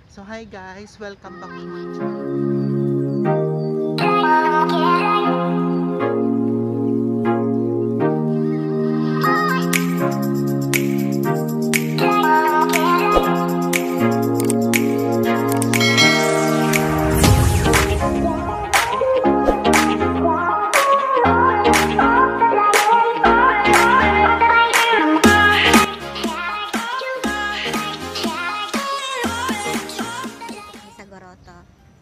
So hi guys, welcome back to my channel.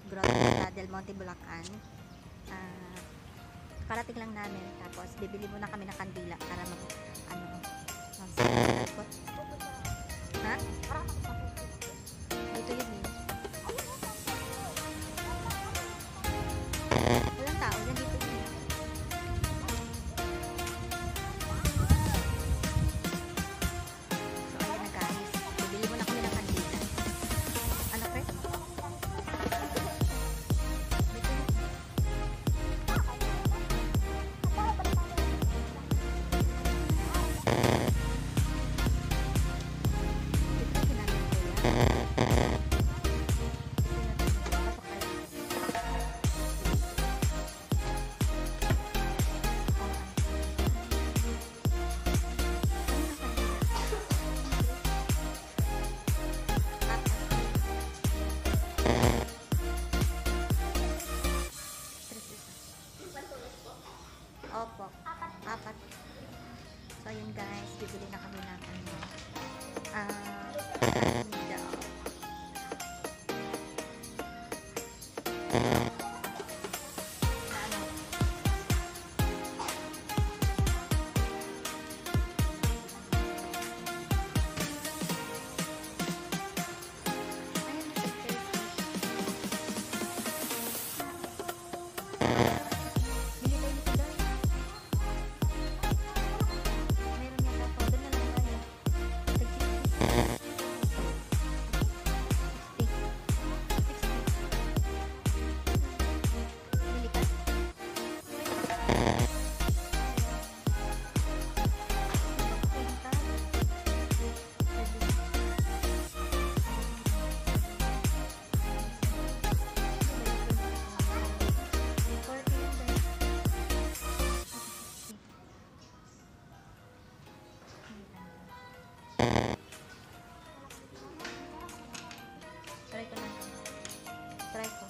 Grotto del Monte, Bulacan. Karating lang namin, tapos bibili muna kami ng kandila para mag-sakot. Ha? Dito yun eh. Walang tao yan dito yun. So ayun na guys, bibili muna kami ng kandila. Ano pre? Opo, apat. So yun guys, bibili na kami ng try ko.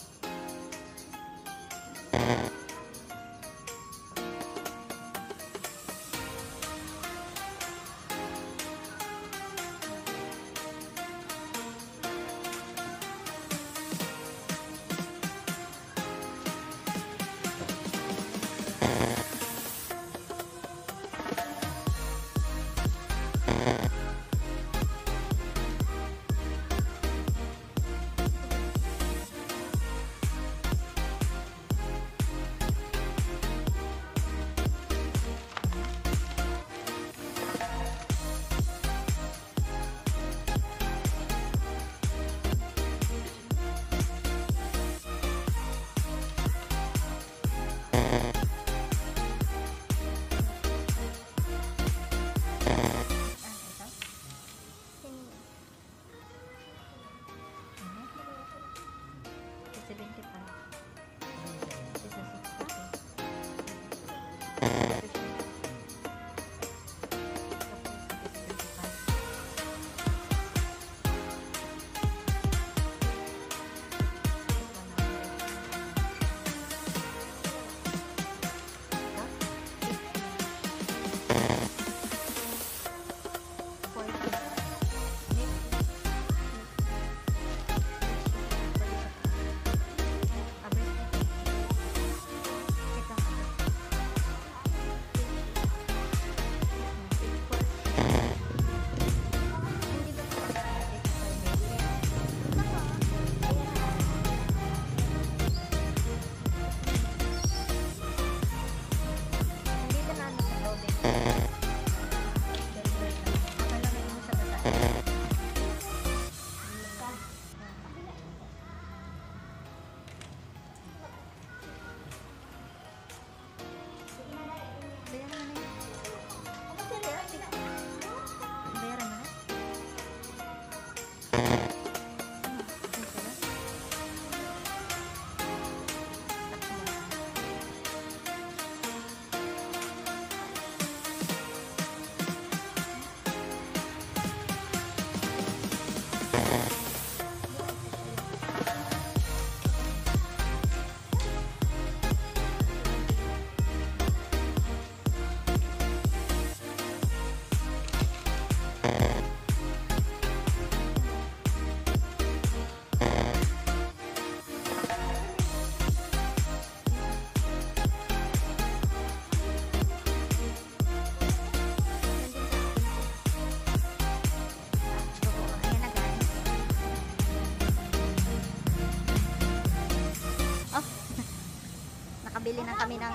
Nakabili na kami ng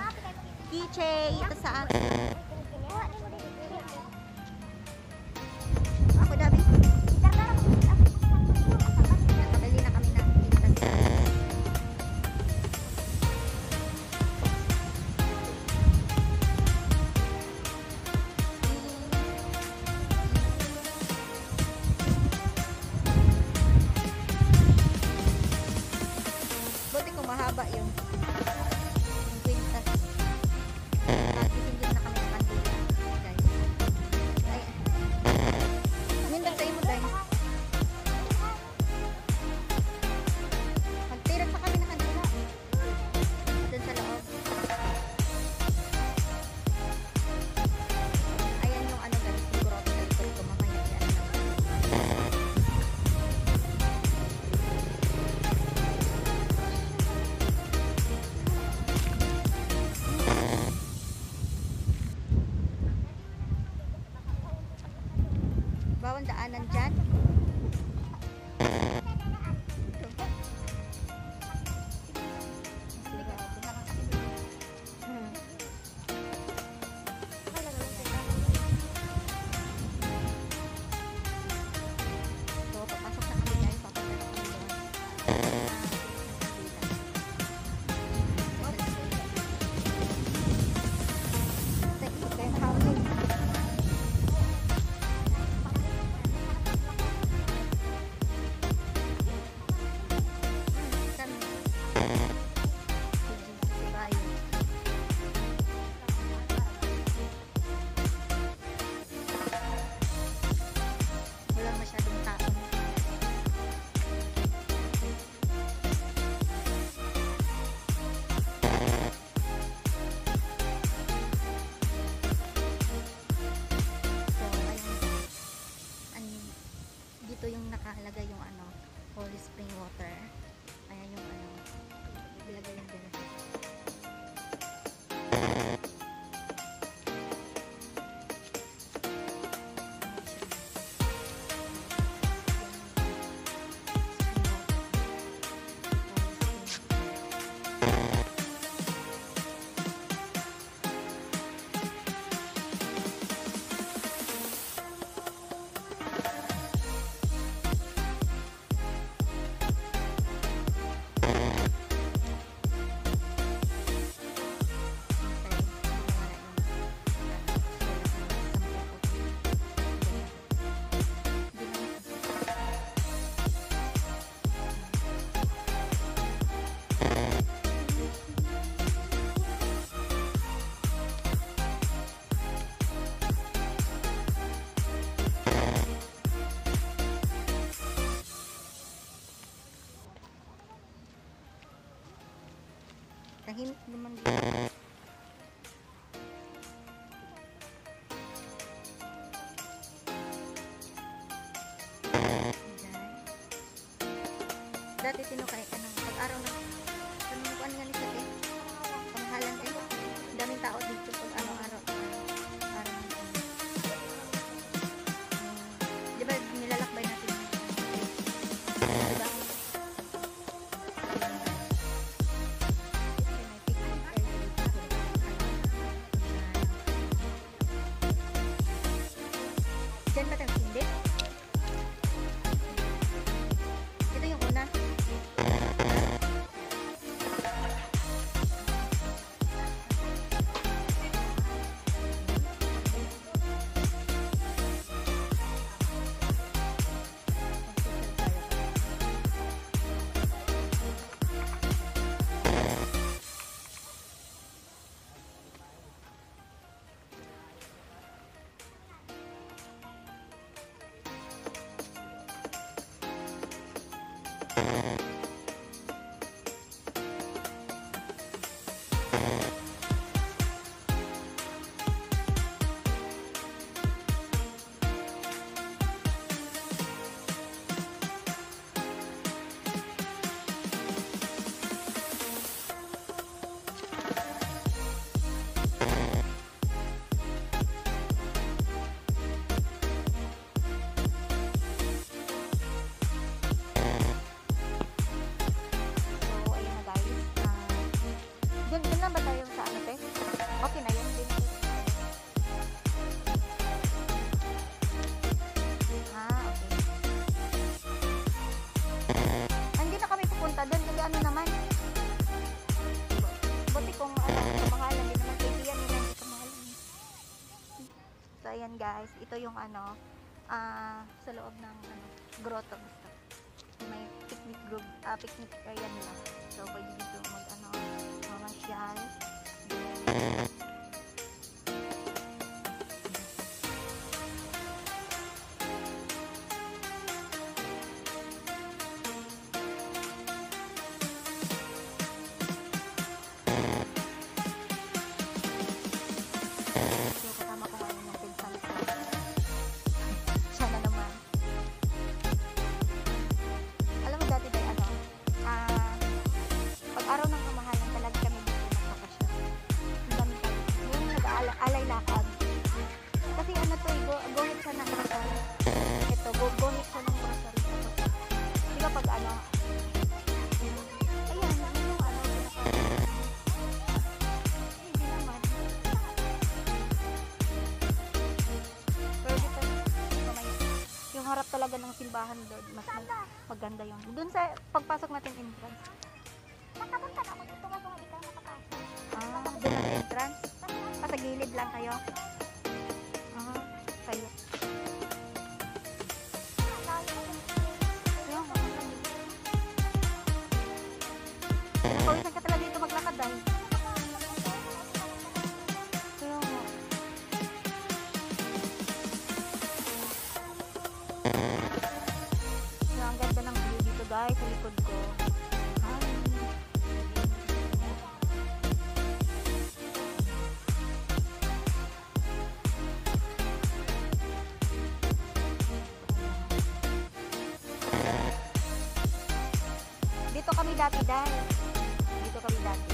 keychain. Ito sa akin. Ako dabi. Nakabili na kami ng keychain. Buti kung mahaba yun. Bawang daanan dyan. So, papasok na kami guys. Papasok na kami doon. Kaya mahawin. Walang masyadong tao. So, ayun. Dito yung nakalagay yung ano, Holy Spring Water. Ayan yung ano, ilagay yung dito. Tahimik naman dito. Dati tinukay ka ng pag-araw na panunukuan nga ni sa eh. Panghalan eh. Daming tao dito pag araw-araw. Di ba nilalakbay natin? Di ba? Diyan ba tayo hindi? Ito yung una. ayan guys, ito yung ano, sa loob ng ano, grotto gusto. May picnic group, picnic area nila. So, pwede dito mag ano, mamasyal. So, kasama ko ngayon yung pinsan ko. Siya na naman. Alam mo dati day ano, pag araw ng kamahalan talaga kami dito nagpapasya. Ang dami tayo. Yung nag-alay lakad. Kasi ano to, gohit siya ng grocery. Ito, gohit siya ng grocery. Di ba pag ano, ayan, yung ano, hindi naman. Pero dito, yung harap talaga ng simbahan doon, mas maganda yun. Doon sa pagpasok natin entrance. Nakapunta na ako dito kasi hindi ka makapasok. Doon ang entrance? Sa gilid lang kayo? Kayo. Pawisan ka talaga dito maglakad ay. Kaya nga. Ang ganda ng view dito guys sa likod ko. Dito kami dati dahil. Dito kami dati.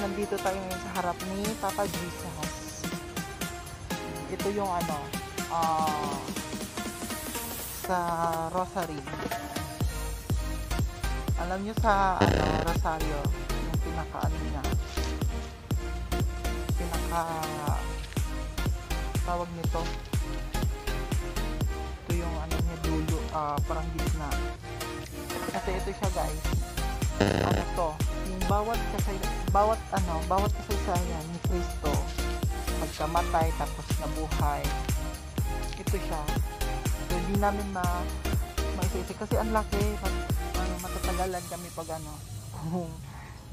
Nandito tayo ngayon sa harap ni Papa Jesus. Ito yung ano, sa rosary. Alam nyo sa ano, rosaryo, yung pinaka-ano niya, tawag nito. Ito yung ano niya, dulo, parang gitna. Kasi ito siya guys, ano to, yung bawat kasaysayan ni Kristo, pagkamatay tapos nabuhay, ito siya. So hindi namin maisisi kasi ang laki, matatagalan kami pag ano,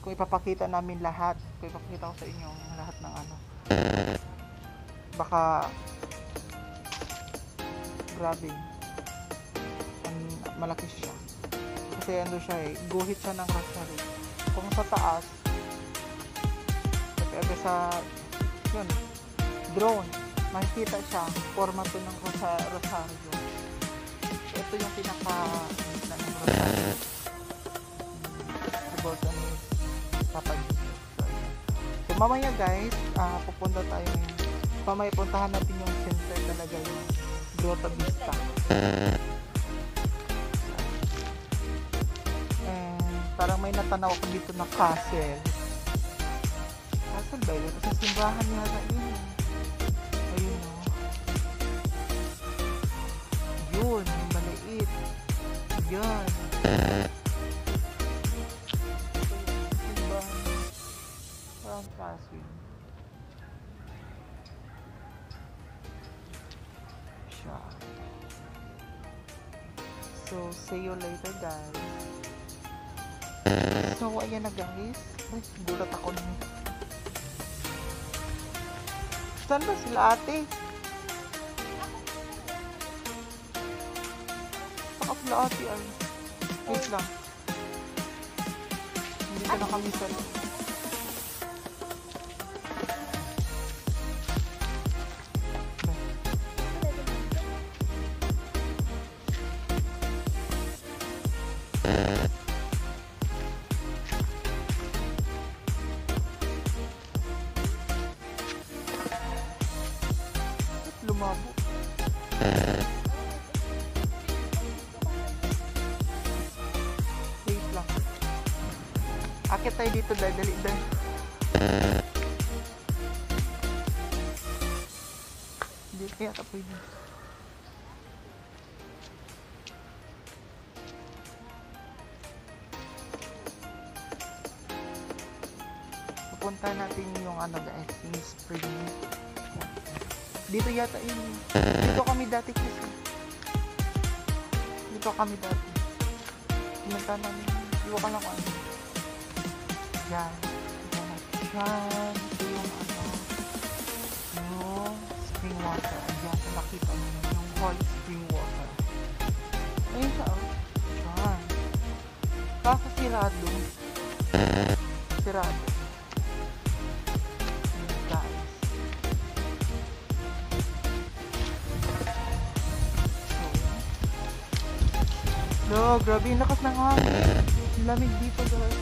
kung ipapakita namin lahat, kung ipapakita ko sa inyo lahat ng ano, baka grabe, malaki siya. Kasi ano siya guhit siya ng rosary. Kung sa taas, kasi sa yun, drone, makikita siya, forma to ng rosaryo. So, ito yung pinaka na ng rosaryo. Siguro ni Papa Jesus. So, mamaya guys, pupunta tayo mamaya puntahan natin yung center talaga, yung Grotto Vista. Parang may natanaw ako dito na castle. Castle ba yun? Sa simbahan yata yun. Ayun o. Yun, yung maliit. Yan. Simbahan. Parang castle. Siya. So, see you later guys. So, ayan na guys. Ay, gulat ako na. Saan ba sila ate? Saan sila ate ay? Wait lang. Hindi ka na kami sa Wait lang. Akit tayo dito, dali, dali, dali. Hindi kaya ka pwede. Pupunta natin yung ano guys, yung spring. Dito yata yun. Dito kami dati kasi. Dito kami dati. Pumunta namin. Iwa ka lang kung ano. Yan. Yan. Ito yung ano. Yung spring water. Ayan. Nakita mo yung hot spring water. Ayun siya oh. Yan. Kaso sirado. Sirado. No, grabe yung lakas ng hangin. Lamig dito guys.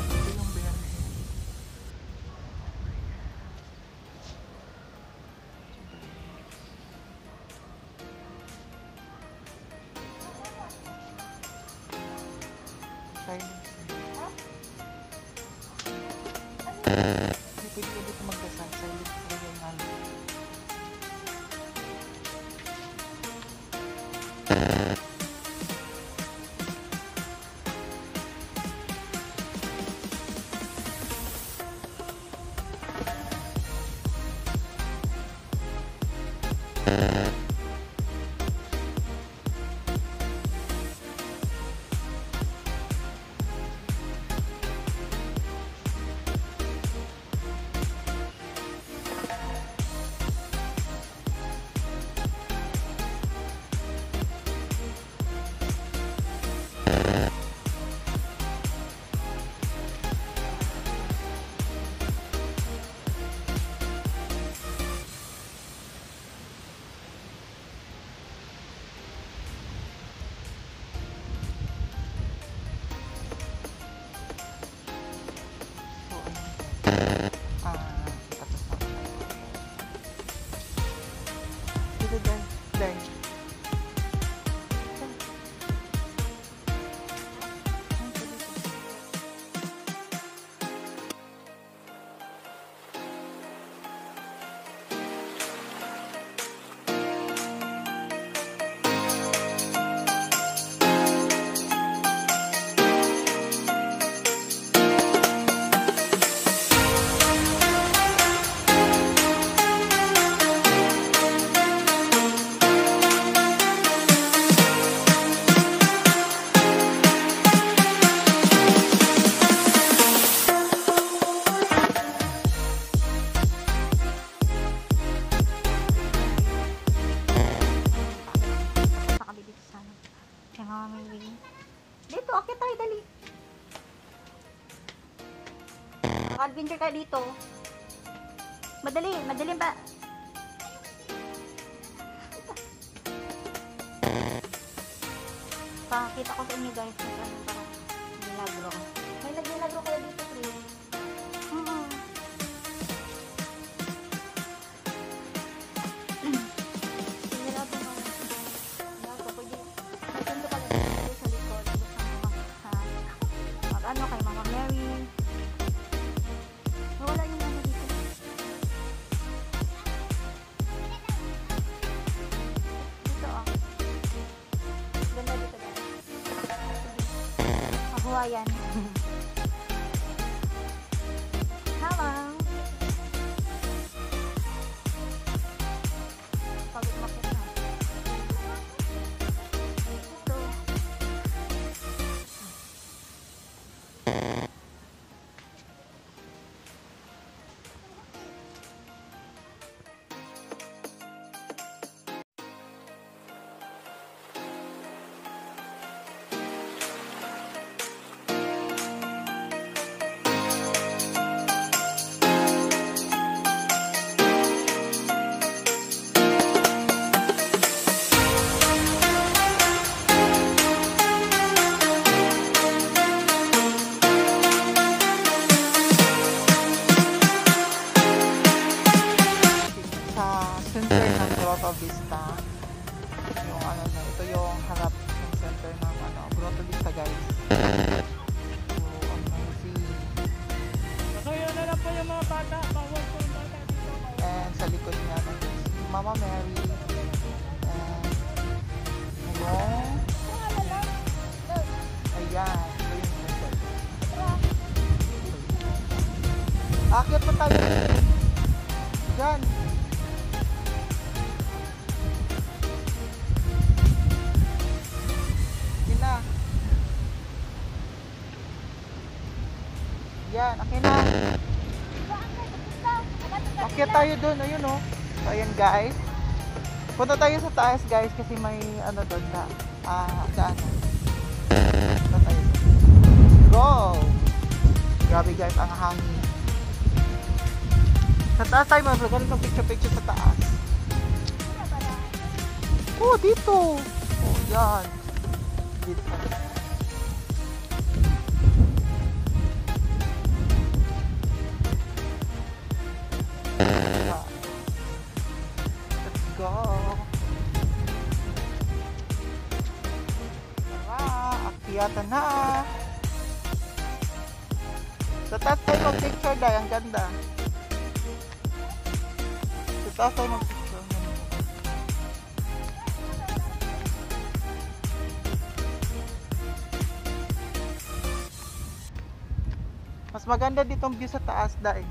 Ito yung bear. Silence. Pwede ka dito magdasal. Silent prayer yung ano. Dito, akit tayo, dali. Adventure ka dito. Madali, madali ba? Pakita ko sa inyo guys kung ano parang milagro. May nagmilagro kayo dito, please. Milagro mo. Milagro, pwede. Nagsundo ka lang dito sa likod. Mag-ano kay Mama Mary. Wala yung ano dito. Dito oh. Ganda dito guys. Vista. Yung ano na, ito yung harap ng center ng ano, Grotto Vista guys. So, amazing. Kaya na lang po yung mga bata. Bawal po yung bata dito. And sa likod niya, si Mama Mary. And, ayun. Ayan. Ito yung center. Akyat pa tayo. Diyan. Sige na. Yan, akin na. Akyat tayo doon. Ayun oh. So, ayan guys. Punta tayo sa taas guys kasi may ano doon na. Daan. Punta tayo. Go! Grabe guys, ang hangin. Sa taas tayo mag-ganun ng picture-picture sa taas. Oh, dito. Oh, yan. Dito. Let's go. Tara, akyatan na. Sa taas tayo mag-picture dahil ang ganda. Sa taas tayo mag-picture. Mas maganda dito ang view sa taas dahil.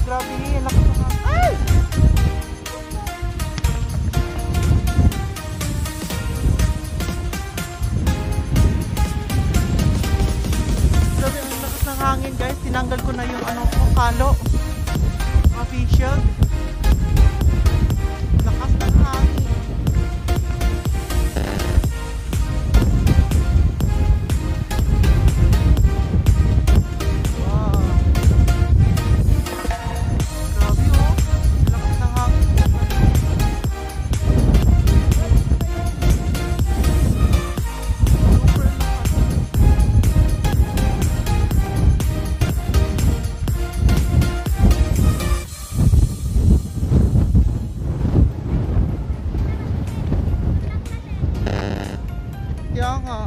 Grabe, laki naman. Ay! Grabe, ang lakas ng hangin guys. Tinanggal ko na yung kalo. Official. Lakas ng hangin. Kaya nga.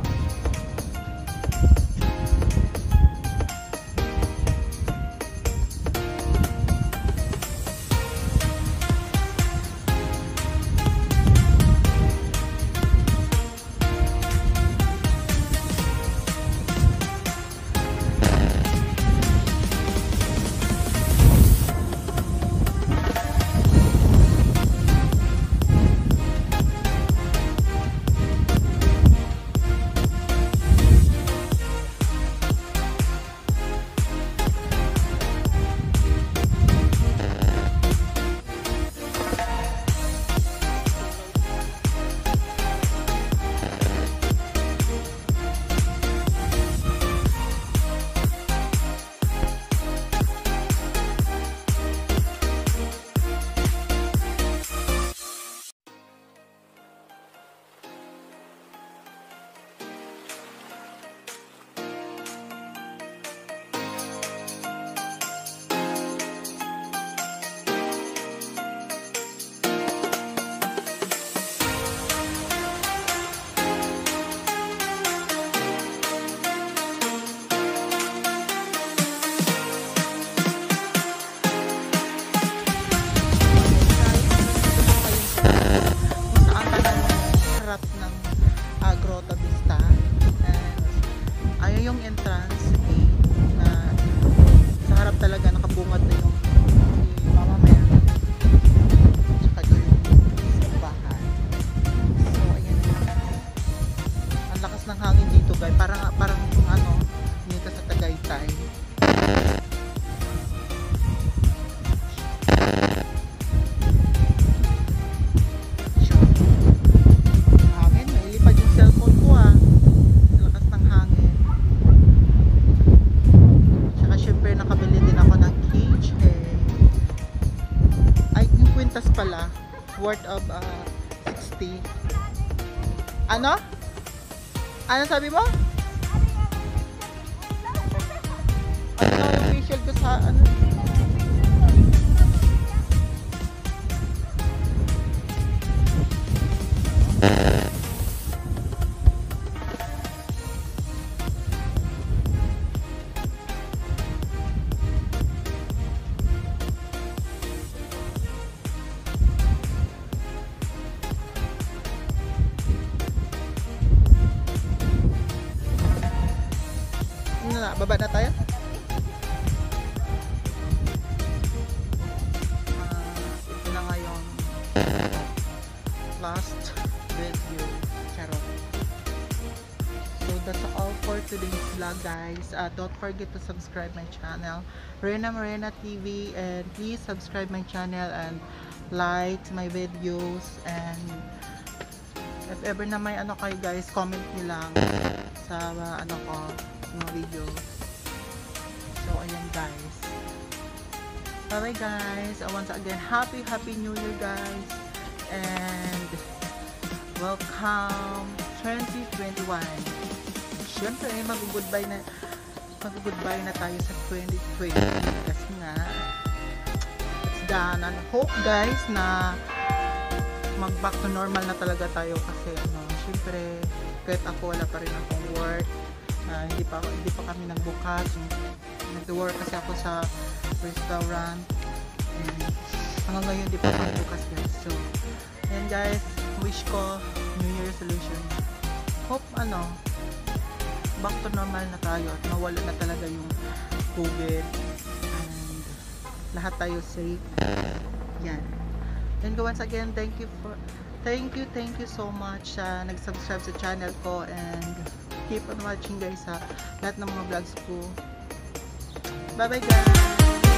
Grotto Vista. And ayun yung entrance na sa harap talaga nakabungad na yung si Mama Mary. Tsaka doon yung simbahan. So ayan na. Ang lakas ng hangin dito guys. Parang ano, hindi ka sa Tagaytay. Pala worth of Ate. Ano? Ano sabi mo? Ano nga yung facial ko sa ano? Ano na? Baba na tayo? Ito na nga yung last video. Charot. So that's all for today's vlog, guys. Don't forget to subscribe my channel, Rena Morena TV, and please subscribe my channel and like my videos. And if ever na may ano kayo, guys, comment nyo lang sa ano ko, mga video. So ayan, guys. Bye bye, guys. Once again, happy New Year, guys, and welcome 2021. Siyempre, mag-goodbye na tayo sa 2020 kasi nga it's done. And hope, guys, na mag-back to normal na talaga tayo kasi ano, siyempre kahit ako wala pa rin akong work, hindi pa kami nagbukas. Nag-work kasi ako sa restaurant and hanggang ngayon hindi pa ako nagbukas, guys. So ayan, guys, wish ko New Year resolution, hope ano, back to normal na tayo at mawala na talaga yung COVID and lahat tayo safe. Yan. And once again, thank you so much nag-subscribe sa channel ko, and keep on watching, guys, sa lahat ng mga vlogs ko. Bye bye, guys.